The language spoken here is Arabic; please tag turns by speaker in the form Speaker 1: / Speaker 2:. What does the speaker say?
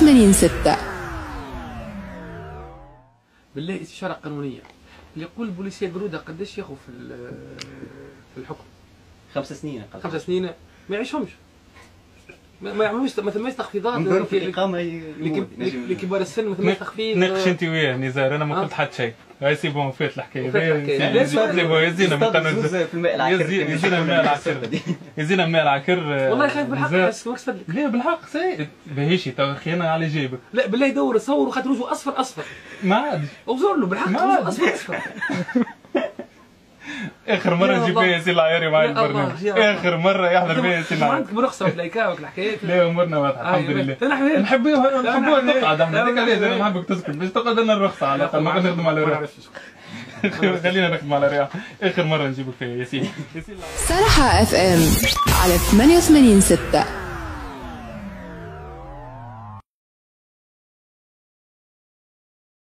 Speaker 1: 88.6.
Speaker 2: بالله استشارة قانونية اللي يقول البوليسية قرودة قداش ياخذ في الحكم؟
Speaker 3: 5 سنين أقل.
Speaker 2: 5 سنين ما يعيشهمش. ما يعملوش ما ثماش تخفيضات
Speaker 3: نظروا في الإقامة
Speaker 2: لكبار السن ما ثماش تخفيض.
Speaker 4: ناقش أنت وياه نزار أنا ما قلت حتى شيء. هاي سيبون فات الحكاية. يزينا من العكر.
Speaker 2: والله خايف بالحق بس ما كسبت.
Speaker 4: لا بالحق سيد باهيشي تو خيانة على جيبك.
Speaker 2: لا بالله يدور يصور وخاطر وجهه أصفر.
Speaker 4: ما عادش.
Speaker 2: وزور له بالحق وجهه أصفر.
Speaker 4: اخر مره نجيب فيها ياسين العياري معي البرنامج، اخر مره يحضر فيها ياسين العياري.
Speaker 2: عندك برخصه ولا الحكايات؟
Speaker 4: لا امورنا واضحه الحمد لله. نحبوها تقعد احنا هذيك علاش انا نحبك تسكت باش تقعد لنا الرخصه على الاقل ما نخدم على روحي. خلينا نخدم على رياح. اخر مره نجيبك فيها ياسين.
Speaker 1: صراحه اف ام على 88.6.